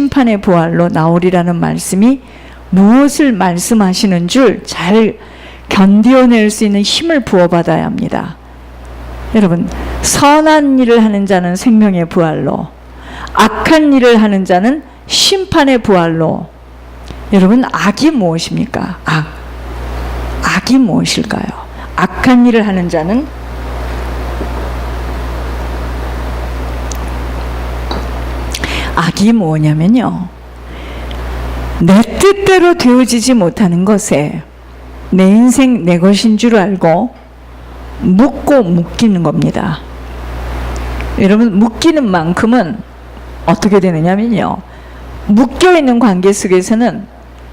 심판의 부활로 나오리라는 말씀이 무엇을 말씀하시는 줄 잘 견디어낼 수 있는 힘을 부어받아야 합니다. 여러분, 선한 일을 하는 자는 생명의 부활로, 악한 일을 하는 자는 심판의 부활로. 여러분, 악이 무엇입니까? 악이 무엇일까요? 악한 일을 하는 자는 악이 뭐냐면요, 내 뜻대로 되어지지 못하는 것에 내 인생 내 것인 줄 알고 묶이는 겁니다. 여러분, 묶이는 만큼은 어떻게 되느냐면요, 묶여있는 관계 속에서는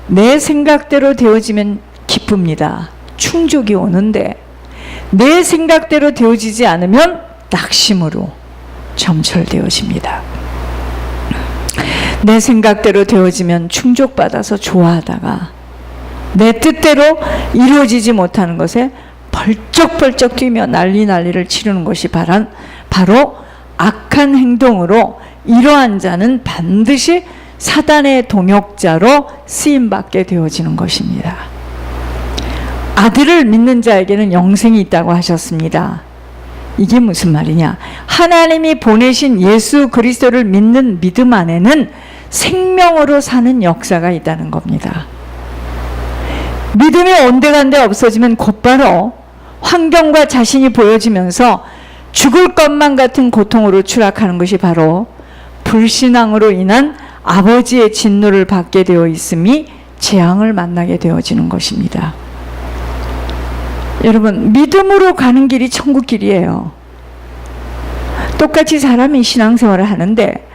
내 생각대로 되어지면 기쁩니다. 충족이 오는데 내 생각대로 되어지지 않으면 낙심으로 점철되어집니다. 내 생각대로 되어지면 충족받아서 좋아하다가 내 뜻대로 이루어지지 못하는 것에 벌쩍벌쩍 뛰며 난리를 치르는 것이 바로 악한 행동으로, 이러한 자는 반드시 사단의 동역자로 쓰임받게 되어지는 것입니다. 아들을 믿는 자에게는 영생이 있다고 하셨습니다. 이게 무슨 말이냐? 하나님이 보내신 예수 그리스도를 믿는 믿음 안에는 생명으로 사는 역사가 있다는 겁니다. 믿음이 온데간데 없어지면 곧바로 환경과 자신이 보여지면서 죽을 것만 같은 고통으로 추락하는 것이 바로 불신앙으로 인한 아버지의 진노를 받게 되어 있음이 재앙을 만나게 되어지는 것입니다. 여러분, 믿음으로 가는 길이 천국 길이에요. 똑같이 사람이 신앙생활을 하는데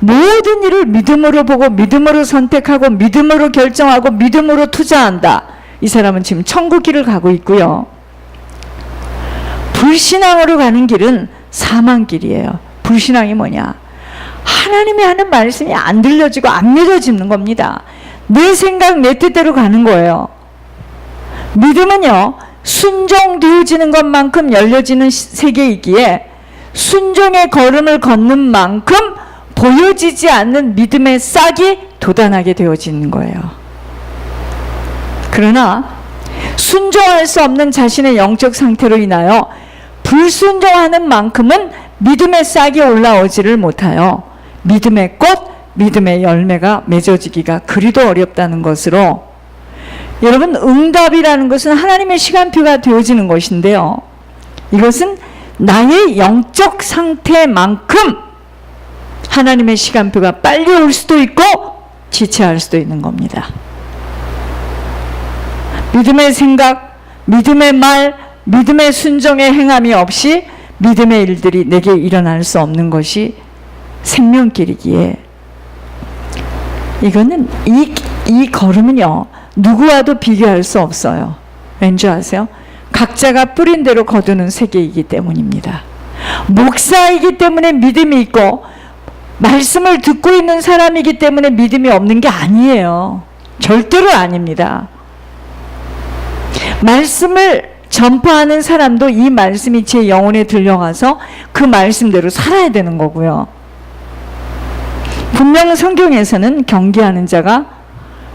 모든 일을 믿음으로 보고 믿음으로 선택하고 믿음으로 결정하고 믿음으로 투자한다. 이 사람은 지금 천국 길을 가고 있고요. 불신앙으로 가는 길은 사망 길이에요. 불신앙이 뭐냐? 하나님이 하는 말씀이 안 들려지고 안 믿어지는 겁니다. 내 생각 내 뜻대로 가는 거예요. 믿음은요, 순종되어지는 것만큼 열려지는 세계이기에 순종의 걸음을 걷는 만큼 보여지지 않는 믿음의 싹이 돋아나게 되어지는 거예요. 그러나 순종할 수 없는 자신의 영적 상태로 인하여 불순종하는 만큼은 믿음의 싹이 올라오지를 못하여 믿음의 꽃, 믿음의 열매가 맺어지기가 그리도 어렵다는 것으로, 여러분, 응답이라는 것은 하나님의 시간표가 되어지는 것인데요, 이것은 나의 영적 상태만큼 하나님의 시간표가 빨리 올 수도 있고 지체할 수도 있는 겁니다. 믿음의 생각, 믿음의 말, 믿음의 순종의 행함이 없이 믿음의 일들이 내게 일어날 수 없는 것이 생명길이기에, 이거는 이 걸음은요, 누구와도 비교할 수 없어요. 왠지 아세요? 각자가 뿌린 대로 거두는 세계이기 때문입니다. 목사이기 때문에 믿음이 있고 말씀을 듣고 있는 사람이기 때문에 믿음이 없는 게 아니에요. 절대로 아닙니다. 말씀을 전파하는 사람도 이 말씀이 제 영혼에 들려가서 그 말씀대로 살아야 되는 거고요. 분명 성경에서는 경기하는 자가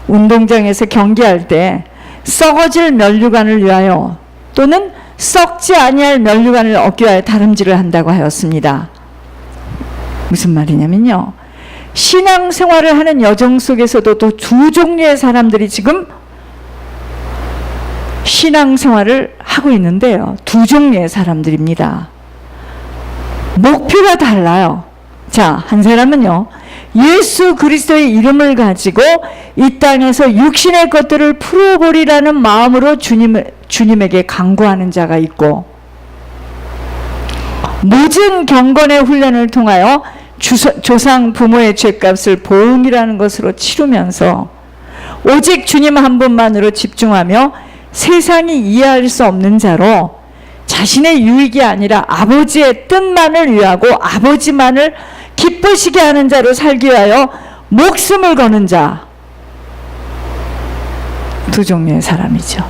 운동장에서 경기할 때 썩어질 면류관을 위하여 또는 썩지 아니할 면류관을 얻기 위하여 다름질을 한다고 하였습니다. 무슨 말이냐면요, 신앙생활을 하는 여정 속에서도 또 두 종류의 사람들이 지금 신앙생활을 하고 있는데요, 두 종류의 사람들입니다. 목표가 달라요. 자, 한 사람은요, 예수 그리스도의 이름을 가지고 이 땅에서 육신의 것들을 풀어버리라는 마음으로 주님에게 간구하는 자가 있고, 모진 경건의 훈련을 통하여 조상 부모의 죄값을 보응이라는 것으로 치르면서 오직 주님 한 분만으로 집중하며 세상이 이해할 수 없는 자로 자신의 유익이 아니라 아버지의 뜻만을 위하고 아버지만을 기쁘시게 하는 자로 살기 위하여 목숨을 거는 자, 두 종류의 사람이죠.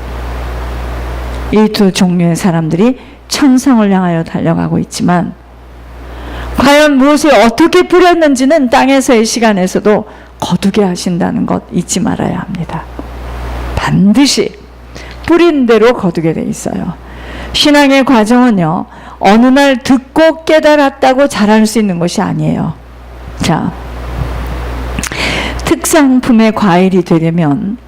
이 두 종류의 사람들이 천성을 향하여 달려가고 있지만 과연 무엇을 어떻게 뿌렸는지는 땅에서의 시간에서도 거두게 하신다는 것 잊지 말아야 합니다. 반드시 뿌린 대로 거두게 돼 있어요. 신앙의 과정은요, 어느 날 듣고 깨달았다고 잘할 수 있는 것이 아니에요. 자, 특상품의 과일이 되려면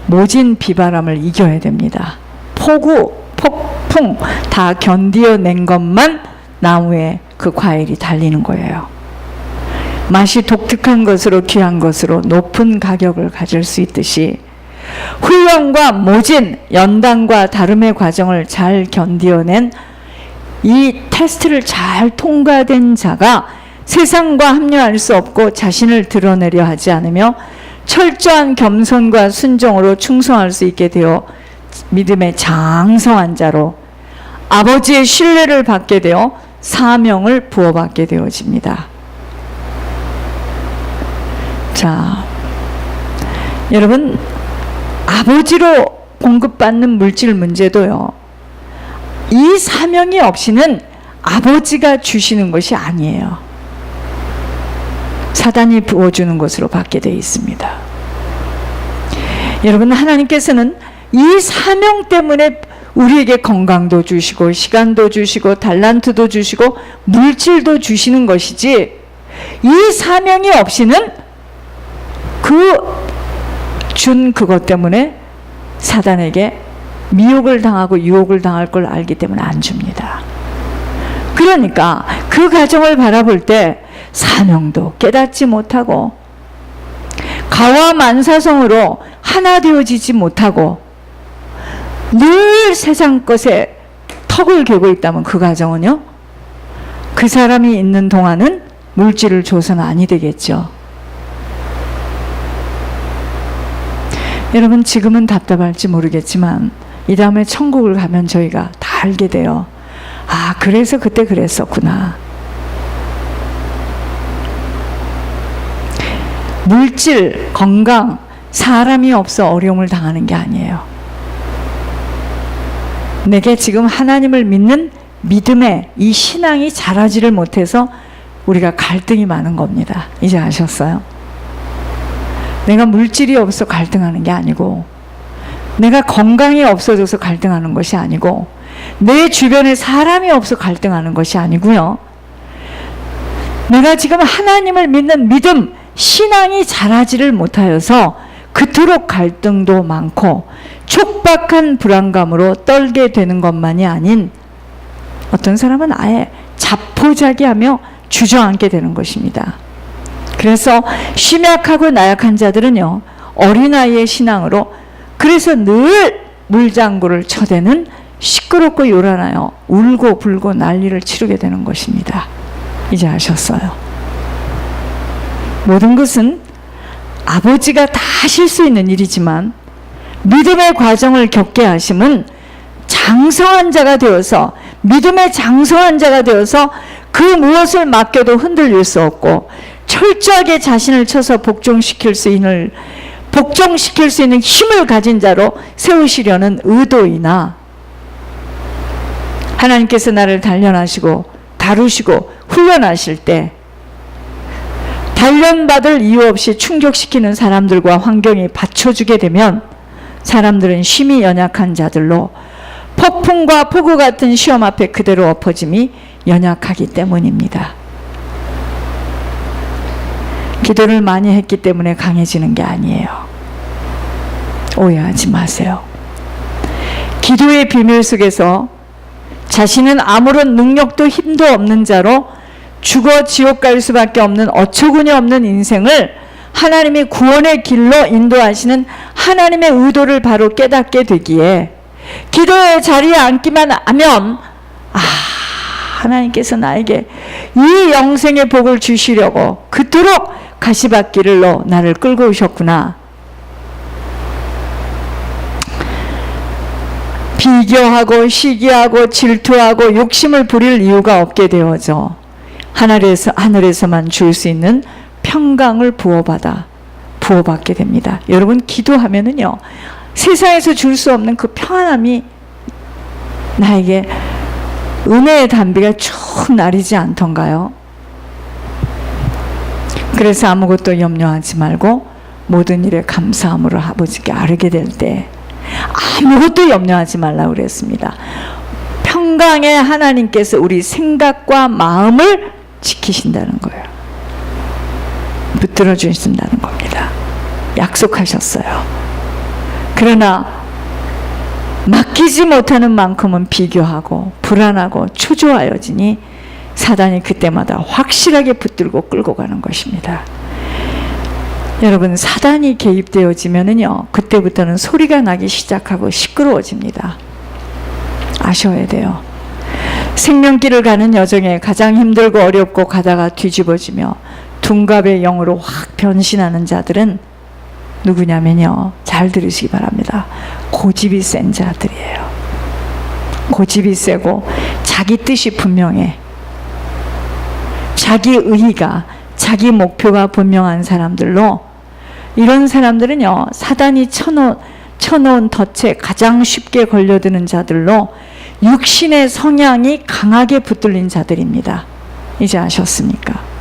모진 비바람을 이겨야 됩니다. 폭우, 폭풍 다 견디어낸 것만 나무에 그 과일이 달리는 거예요. 맛이 독특한 것으로 귀한 것으로 높은 가격을 가질 수 있듯이 훈련과 모진, 연단과 다름의 과정을 잘 견디어낸 이 테스트를 잘 통과된 자가 세상과 합류할 수 없고 자신을 드러내려 하지 않으며 철저한 겸손과 순종으로 충성할 수 있게 되어 믿음의 장성한 자로 아버지의 신뢰를 받게 되어 사명을 부어받게 되어집니다. 자, 여러분, 아버지로 공급받는 물질 문제도요, 이 사명이 없이는 아버지가 주시는 것이 아니에요. 사단이 부어주는 것으로 받게 되어 있습니다. 여러분, 하나님께서는 이 사명 때문에 우리에게 건강도 주시고 시간도 주시고 달란트도 주시고 물질도 주시는 것이지, 이 사명이 없이는 그것 때문에 사단에게 미혹을 당하고 유혹을 당할 걸 알기 때문에 안 줍니다. 그러니까 그 가정을 바라볼 때 사명도 깨닫지 못하고 가와 만사성으로 하나 되어지지 못하고 늘 세상 것에 턱을 괴고 있다면 그 가정은요, 그 사람이 있는 동안은 물질을 줘서는 아니 되겠죠. 여러분, 지금은 답답할지 모르겠지만 이 다음에 천국을 가면 저희가 다 알게 돼요. 아, 그래서 그때 그랬었구나. 물질, 건강, 사람이 없어 어려움을 당하는 게 아니에요. 내게 지금 하나님을 믿는 믿음의 이 신앙이 자라지를 못해서 우리가 갈등이 많은 겁니다. 이제 아셨어요? 내가 물질이 없어 갈등하는 게 아니고, 내가 건강이 없어져서 갈등하는 것이 아니고, 내 주변에 사람이 없어 갈등하는 것이 아니고요, 내가 지금 하나님을 믿는 믿음, 신앙이 자라지를 못하여서 그토록 갈등도 많고 촉박한 불안감으로 떨게 되는 것만이 아닌, 어떤 사람은 아예 자포자기하며 주저앉게 되는 것입니다. 그래서 심약하고 나약한 자들은요, 어린아이의 신앙으로 그래서 늘 물장구를 쳐대는 시끄럽고 요란하여 울고 불고 난리를 치르게 되는 것입니다. 이제 아셨어요? 모든 것은 아버지가 다 하실 수 있는 일이지만 믿음의 과정을 겪게 하심은 장성한 자가 되어서, 믿음의 장성한 자가 되어서 그 무엇을 맡겨도 흔들릴 수 없고 철저하게 자신을 쳐서 복종시킬 수 있는 힘을 가진 자로 세우시려는 의도이나, 하나님께서 나를 단련하시고 다루시고 훈련하실 때 단련받을 이유 없이 충족시키는 사람들과 환경이 받쳐주게 되면 사람들은 심히 연약한 자들로 폭풍과 폭우 같은 시험 앞에 그대로 엎어짐이 연약하기 때문입니다. 기도를 많이 했기 때문에 강해지는 게 아니에요. 오해하지 마세요. 기도의 비밀 속에서 자신은 아무런 능력도 힘도 없는 자로 죽어 지옥 갈 수밖에 없는 어처구니 없는 인생을 하나님이 구원의 길로 인도하시는 하나님의 의도를 바로 깨닫게 되기에, 기도의 자리에 앉기만 하면 하나님께서 나에게 이 영생의 복을 주시려고 그토록 가시밭길로 나를 끌고 오셨구나. 비교하고 시기하고 질투하고 욕심을 부릴 이유가 없게 되어져 하늘에서만 줄 수 있는 평강을 부어받게 됩니다. 여러분, 기도하면은요, 세상에서 줄 수 없는 그 평안함이 나에게 은혜의 단비가 쭉 나리지 않던가요? 그래서 아무것도 염려하지 말고 모든 일에 감사함으로 아버지께 아뢰게 될 때 아무것도 염려하지 말라고 그랬습니다. 평강의 하나님께서 우리 생각과 마음을 지키신다는 거예요. 붙들어 주신다는 겁니다. 약속하셨어요. 그러나 맡기지 못하는 만큼은 비교하고 불안하고 초조하여지니 사단이 그때마다 확실하게 붙들고 끌고 가는 것입니다. 여러분, 사단이 개입되어지면은요, 그때부터는 소리가 나기 시작하고 시끄러워집니다. 아셔야 돼요. 생명길을 가는 여정에 가장 힘들고 어렵고 가다가 뒤집어지며 둔갑의 영으로 확 변신하는 자들은 누구냐면요, 잘 들으시기 바랍니다. 고집이 센 자들이에요. 고집이 세고 자기 뜻이 분명해. 자기 의의가, 자기 목표가 분명한 사람들로, 이런 사람들은요, 사단이 쳐놓은 덫에 가장 쉽게 걸려드는 자들로 육신의 성향이 강하게 붙들린 자들입니다. 이제 아셨습니까?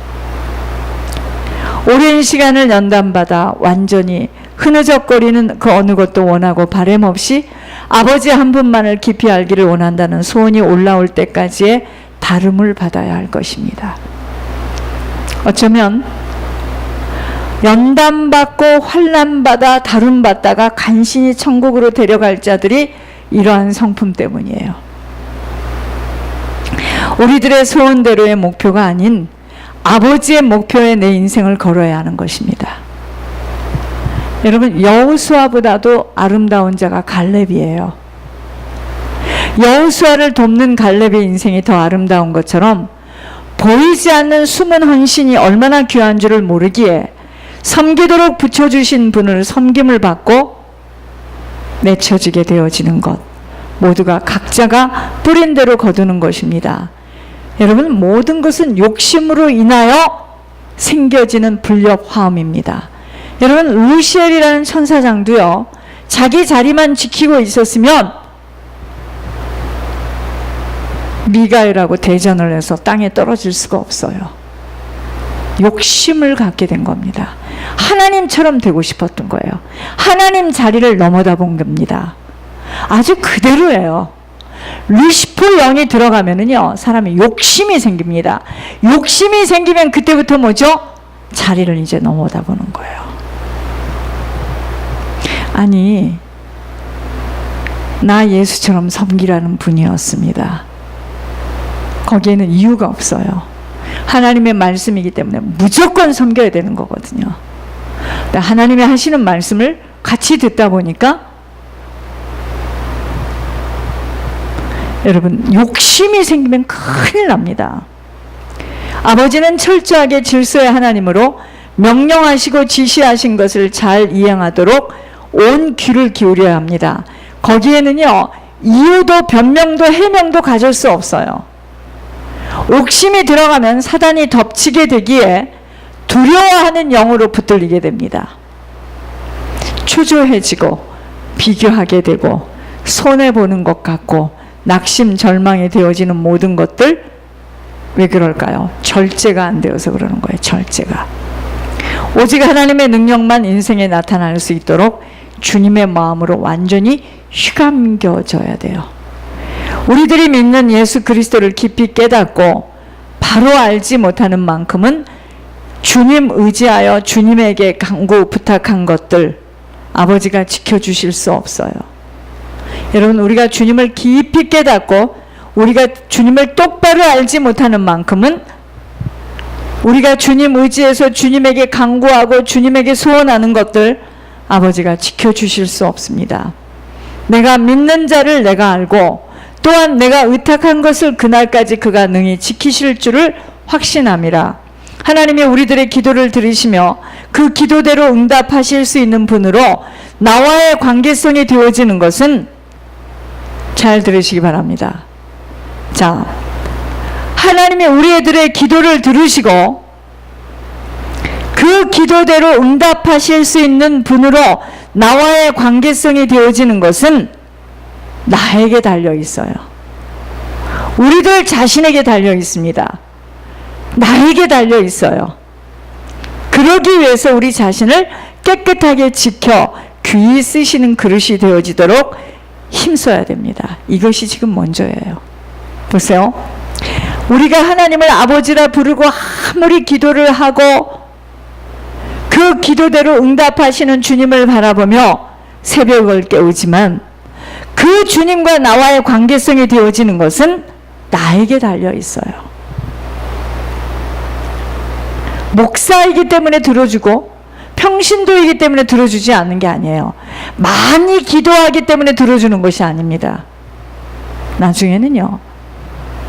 오랜 시간을 연단받아 완전히 흐느적거리는 그 어느 것도 원하고 바램 없이 아버지 한 분만을 깊이 알기를 원한다는 소원이 올라올 때까지의 다름을 받아야 할 것입니다. 어쩌면 연단받고 환난받아 다름받다가 간신히 천국으로 데려갈 자들이 이러한 성품 때문이에요. 우리들의 소원대로의 목표가 아닌 아버지의 목표에 내 인생을 걸어야 하는 것입니다. 여러분, 여호수아보다도 아름다운 자가 갈렙이에요. 여호수아를 돕는 갈렙의 인생이 더 아름다운 것처럼 보이지 않는 숨은 헌신이 얼마나 귀한 줄을 모르기에 섬기도록 붙여주신 분을 섬김을 받고 내쳐지게 되어지는 것, 모두가 각자가 뿌린 대로 거두는 것입니다. 여러분, 모든 것은 욕심으로 인하여 생겨지는 불협 화음입니다. 여러분, 루시엘이라는 천사장도요, 자기 자리만 지키고 있었으면 미가엘하고 대전을 해서 땅에 떨어질 수가 없어요. 욕심을 갖게 된 겁니다. 하나님처럼 되고 싶었던 거예요. 하나님 자리를 넘어다 본 겁니다. 아주 그대로예요. 루시퍼 영이 들어가면은요, 사람이 욕심이 생깁니다. 욕심이 생기면 그때부터 뭐죠? 자리를 이제 넘어다 보는 거예요. 아니, 나 예수처럼 섬기라는 분이었습니다. 거기에는 이유가 없어요. 하나님의 말씀이기 때문에 무조건 섬겨야 되는 거거든요. 하나님이 하시는 말씀을 같이 듣다 보니까 여러분, 욕심이 생기면 큰일 납니다. 아버지는 철저하게 질서의 하나님으로 명령하시고 지시하신 것을 잘 이행하도록 온 귀를 기울여야 합니다. 거기에는요, 이유도 변명도 해명도 가질 수 없어요. 옥심이 들어가면 사단이 덮치게 되기에 두려워하는 영으로 붙들리게 됩니다. 초조해지고 비교하게 되고 손해보는 것 같고 낙심 절망이 되어지는 모든 것들, 왜 그럴까요? 절제가 안 되어서 그러는 거예요. 절제가. 오직 하나님의 능력만 인생에 나타날 수 있도록 주님의 마음으로 완전히 휘감겨져야 돼요. 우리들이 믿는 예수 그리스도를 깊이 깨닫고 바로 알지 못하는 만큼은 주님 의지하여 주님에게 간구 부탁한 것들 아버지가 지켜주실 수 없어요. 여러분, 우리가 주님을 깊이 깨닫고 우리가 주님을 똑바로 알지 못하는 만큼은 우리가 주님 의지해서 주님에게 간구하고 주님에게 소원하는 것들 아버지가 지켜주실 수 없습니다. 내가 믿는 자를 내가 알고 또한 내가 의탁한 것을 그날까지 그가 능히 지키실 줄을 확신함이라. 하나님이 우리들의 기도를 들으시며 그 기도대로 응답하실 수 있는 분으로 나와의 관계성이 되어지는 것은, 잘 들으시기 바랍니다. 자, 하나님이 우리들의 기도를 들으시고 그 기도대로 응답하실 수 있는 분으로 나와의 관계성이 되어지는 것은 나에게 달려 있어요. 우리들 자신에게 달려 있습니다. 나에게 달려 있어요. 그러기 위해서 우리 자신을 깨끗하게 지켜 귀히 쓰시는 그릇이 되어지도록 힘써야 됩니다. 이것이 지금 먼저예요. 보세요. 우리가 하나님을 아버지라 부르고 아무리 기도를 하고 그 기도대로 응답하시는 주님을 바라보며 새벽을 깨우지만 그 주님과 나와의 관계성이 되어지는 것은 나에게 달려 있어요. 목사이기 때문에 들어주고 평신도이기 때문에 들어주지 않는 게 아니에요. 많이 기도하기 때문에 들어주는 것이 아닙니다. 나중에는요,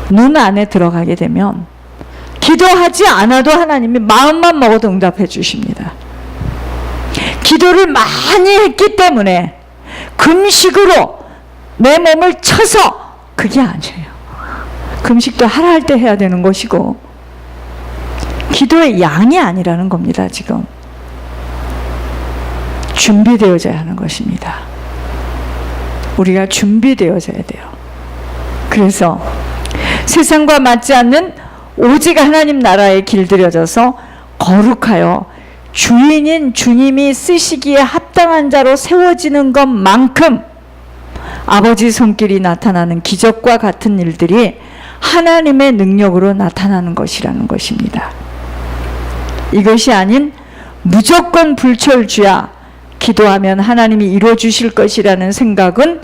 눈 안에 들어가게 되면 기도하지 않아도 하나님이 마음만 먹어도 응답해 주십니다. 기도를 많이 했기 때문에 금식으로 내 몸을 쳐서 그게 아니에요. 금식도 하라 할 때 해야 되는 것이고 기도의 양이 아니라는 겁니다. 지금 준비되어져야 하는 것입니다. 우리가 준비되어져야 돼요. 그래서 세상과 맞지 않는 오직 하나님 나라에 길들여져서 거룩하여 주인인 주님이 쓰시기에 합당한 자로 세워지는 것만큼 아버지 손길이 나타나는 기적과 같은 일들이 하나님의 능력으로 나타나는 것이라는 것입니다. 이것이 아닌 무조건 불철주야 기도하면 하나님이 이루어주실 것이라는 생각은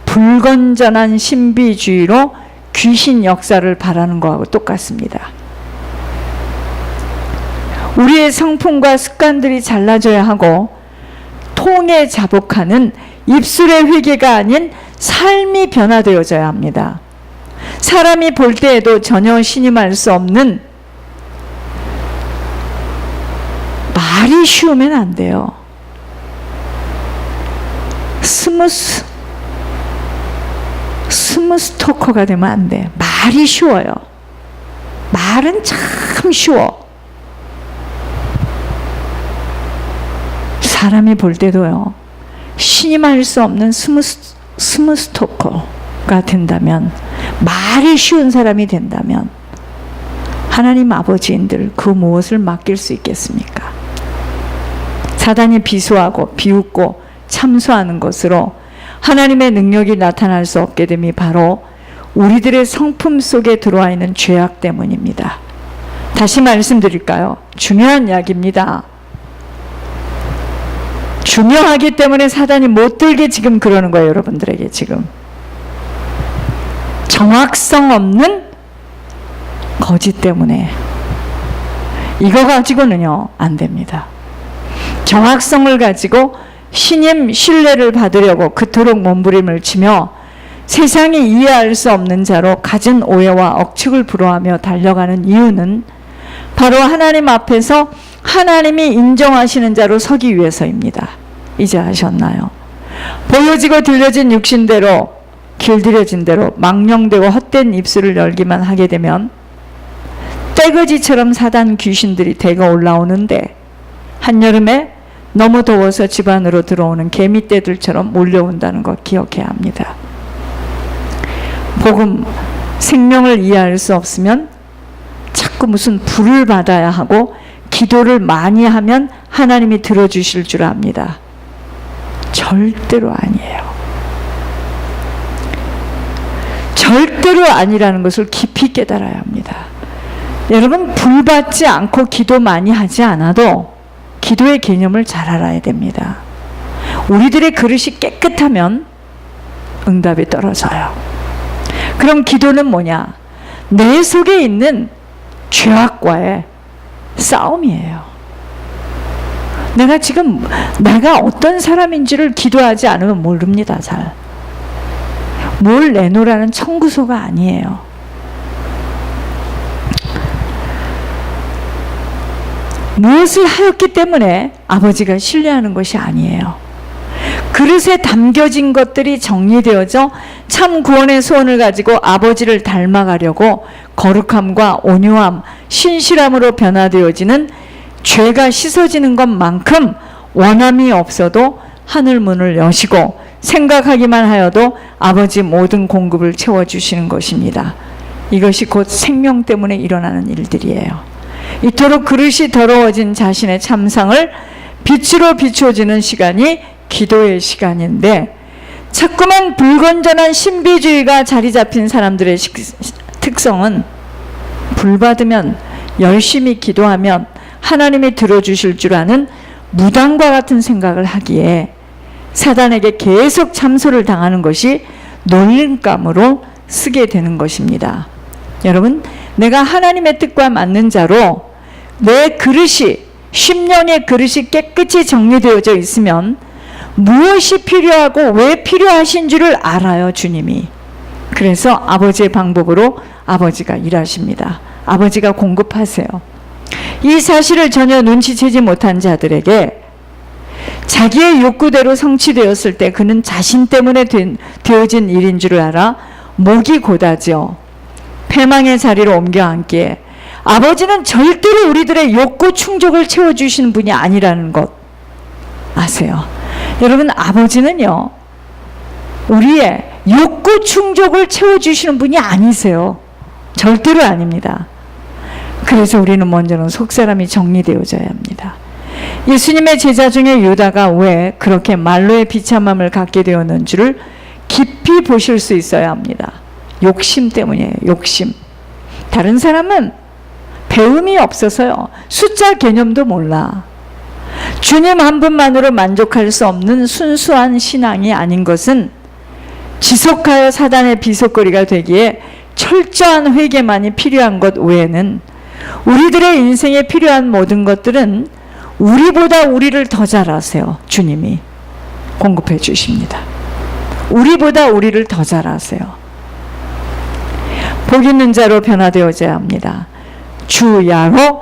불건전한 신비주의로 귀신 역사를 바라는 것하고 똑같습니다. 우리의 성품과 습관들이 잘라져야 하고 통에 자복하는 입술의 회개가 아닌 삶이 변화되어져야 합니다. 사람이 볼 때에도 전혀 신임할 수 없는 말이 쉬우면 안 돼요. 스무스 토커가 되면 안 돼. 말이 쉬워요. 말은 참 쉬워. 사람이 볼 때도요, 신임할 수 없는 스무스 토커가 된다면, 말이 쉬운 사람이 된다면 하나님 아버지인들 그 무엇을 맡길 수 있겠습니까? 사단이 비수하고 비웃고 참소하는 것으로 하나님의 능력이 나타날 수 없게 됨이 바로 우리들의 성품 속에 들어와 있는 죄악 때문입니다. 다시 말씀드릴까요? 중요한 이야기입니다. 중요하기 때문에 사단이 못 들게 지금 그러는 거예요. 여러분들에게 지금 정확성 없는 거짓 때문에 이거 가지고는요 안 됩니다. 정확성을 가지고 신임 신뢰를 받으려고 그토록 몸부림을 치며 세상이 이해할 수 없는 자로 갖은 오해와 억측을 불허하며 달려가는 이유는 바로 하나님 앞에서 하나님이 인정하시는 자로 서기 위해서입니다. 이제 아셨나요? 보여지고 들려진 육신대로 길들여진 대로 망령되고 헛된 입술을 열기만 하게 되면 떼거지처럼 사단 귀신들이 대거 올라오는데 한여름에 너무 더워서 집 안으로 들어오는 개미떼들처럼 몰려온다는 것 기억해야 합니다. 복음, 생명을 이해할 수 없으면 자꾸 무슨 불을 받아야 하고 기도를 많이 하면 하나님이 들어주실 줄 압니다. 절대로 아니에요. 절대로 아니라는 것을 깊이 깨달아야 합니다. 여러분, 불 받지 않고 기도 많이 하지 않아도 기도의 개념을 잘 알아야 됩니다. 우리들의 그릇이 깨끗하면 응답이 떨어져요. 그럼 기도는 뭐냐? 내 속에 있는 죄악과의 싸움이에요. 내가 어떤 사람인지를 기도하지 않으면 모릅니다. 잘. 뭘 내놓으라는 청구서가 아니에요. 무엇을 하였기 때문에 아버지가 신뢰하는 것이 아니에요. 그릇에 담겨진 것들이 정리되어져 참 구원의 소원을 가지고 아버지를 닮아가려고 거룩함과 온유함, 신실함으로 변화되어지는 죄가 씻어지는 것만큼 원함이 없어도 하늘문을 여시고 생각하기만 하여도 아버지 모든 공급을 채워주시는 것입니다. 이것이 곧 생명 때문에 일어나는 일들이에요. 이토록 그릇이 더러워진 자신의 참상을 빛으로 비춰주는 시간이 기도의 시간인데, 자꾸만 불건전한 신비주의가 자리 잡힌 사람들의 특성은 불 받으면, 열심히 기도하면 하나님이 들어주실 줄 아는 무당과 같은 생각을 하기에 사단에게 계속 참소를 당하는 것이 놀림감으로 쓰게 되는 것입니다. 여러분, 내가 하나님의 뜻과 맞는 자로 내 그릇이, 10년의 그릇이 깨끗이 정리되어져 있으면 무엇이 필요하고 왜 필요하신 줄을 알아요, 주님이. 그래서 아버지의 방법으로 아버지가 일하십니다. 아버지가 공급하세요. 이 사실을 전혀 눈치채지 못한 자들에게 자기의 욕구대로 성취되었을 때 그는 자신 때문에 되어진 일인 줄을 알아 목이 고다져 패망의 자리로 옮겨 앉기에, 아버지는 절대로 우리들의 욕구 충족을 채워주시는 분이 아니라는 것 아세요? 여러분, 아버지는요, 우리의 욕구 충족을 채워주시는 분이 아니세요. 절대로 아닙니다. 그래서 우리는 먼저는 속사람이 정리되어져야 합니다. 예수님의 제자 중에 유다가 왜 그렇게 말로의 비참함을 갖게 되었는지를 깊이 보실 수 있어야 합니다. 욕심 때문이에요. 욕심. 다른 사람은 배움이 없어서요, 숫자 개념도 몰라. 주님 한 분만으로 만족할 수 없는 순수한 신앙이 아닌 것은 지속하여 사단의 비속거리가 되기에 철저한 회개만이 필요한 것 외에는 우리들의 인생에 필요한 모든 것들은 우리보다 우리를 더 잘 아세요. 주님이 공급해 주십니다. 우리보다 우리를 더 잘 아세요. 복 있는 자로 변화되어져야 합니다. 주야로